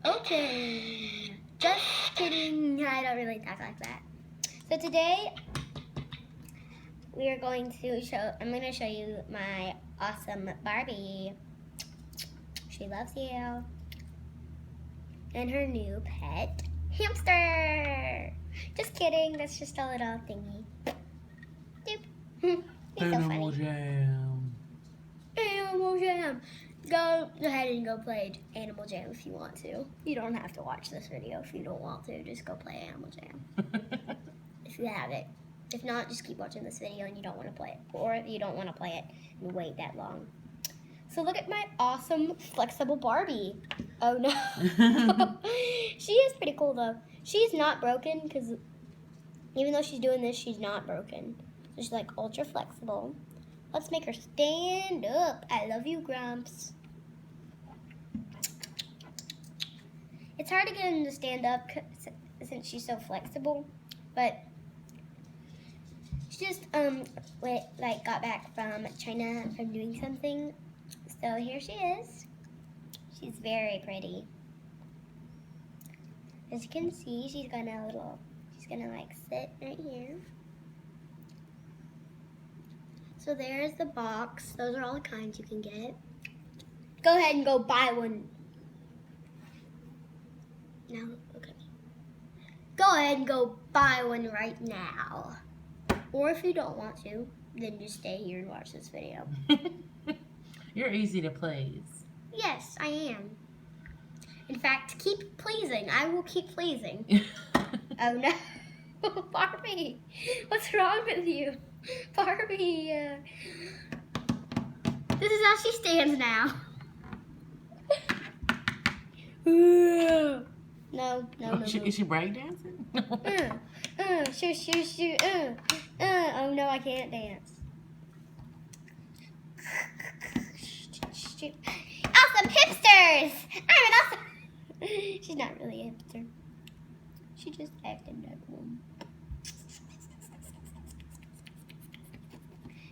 Okay. Just kidding. I don't really talk like that. So today we are going to I'm going to show you my awesome Barbie. She loves you. And her new pet hamster. Just kidding. That's just a little thingy. Doop. He's so Animal funny. Jam. Animal Jam. Go ahead and go play Animal Jam if you want to. You don't have to watch this video if you don't want to. Just go play Animal Jam if you have it. If not, just keep watching this video and you don't want to play it. Or if you don't want to play it and wait that long. So look at my awesome flexible Barbie. Oh no. She is pretty cool though. She's not broken because even though she's doing this, she's not broken. So she's like ultra flexible. Let's make her stand up. I love you, Grumps. It's hard to get him to stand up since she's so flexible, but she just got back from China from doing something. So here she is. She's very pretty. As you can see, she's gonna like sit right here. So there's the box. Those are all the kinds you can get. Go ahead and go buy one. No, okay. Go ahead and go buy one right now. Or if you don't want to, then just stay here and watch this video. You're easy to please. Yes, I am. In fact, keep pleasing. I will keep pleasing. Oh no. Barbie, what's wrong with you? Barbie, this is how she stands now. No. Is she breakdancing? Shoot. Oh no, I can't dance. Awesome hipsters! I'm an awesome... She's not really a hipster. She just acted like one.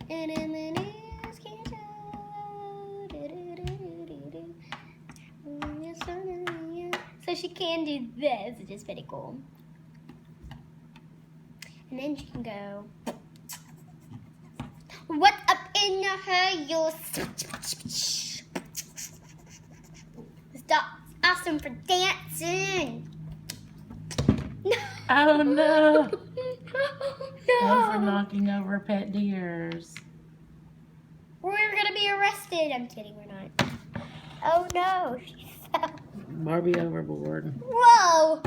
And in the news can't show. So she can do this, which is pretty cool. And then she can go. What's up in her? You're stop. Awesome for dancing. No. Oh no. No. And for knocking over pet deers. We're gonna be arrested. I'm kidding, we're not. Oh no. She fell. Barbie overboard. Whoa.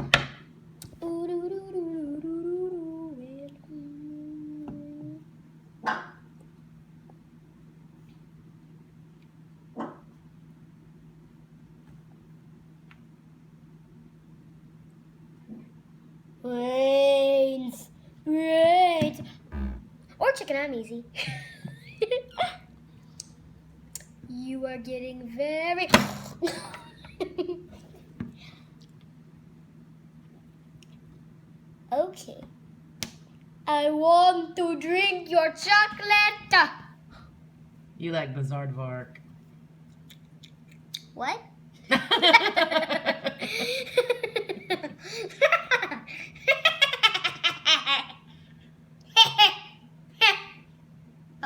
Brains. Or chicken, I'm easy. You are getting very... Okay. I want to drink your chocolate. You like Bizarre Dvark. What?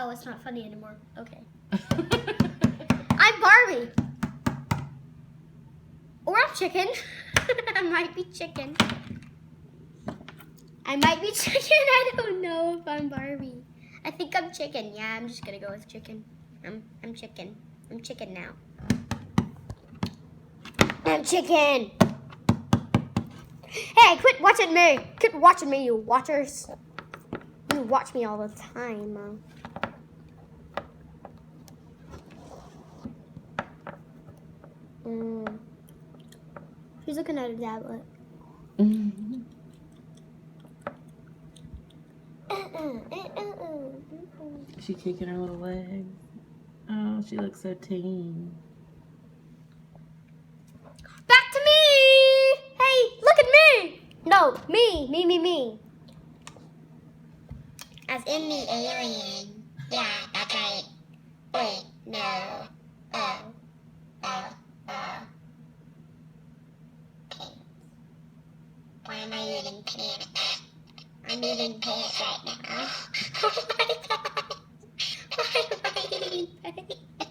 Oh, it's not funny anymore. Okay. I'm Barbie. Or I'm chicken. I might be chicken. I don't know if I'm Barbie. I think I'm chicken. Yeah, I'm just gonna go with chicken. I'm chicken. I'm chicken now. I'm chicken. Hey, quit watching me. Quit watching me, you watchers. You watch me all the time. She's looking at a tablet. Is she kicking her little leg? Oh, she looks so teen. Back to me! Hey, look at me! No, me. As in the alien. Yeah, that's right. Wait, no. Why am I eating pants? I'm eating pants right now. Oh my god! Why am I eating pants?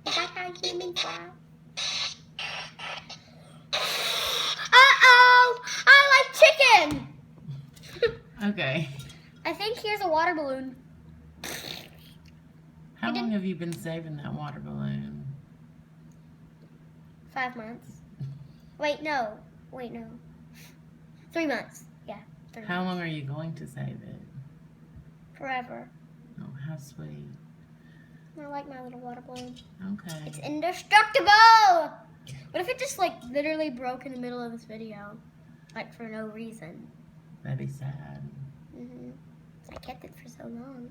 Is that how humans laugh? Uh-oh! I like chicken! Okay. I think here's a water balloon. How long have you been saving that water balloon? 5 months. Wait, no. 3 months. Yeah, 3 How months. long are you going to save it? Forever. Oh, how sweet. I like my little water balloon. Okay. It's indestructible! What if it just like literally broke in the middle of this video? Like for no reason. That'd be sad. I kept it for so long.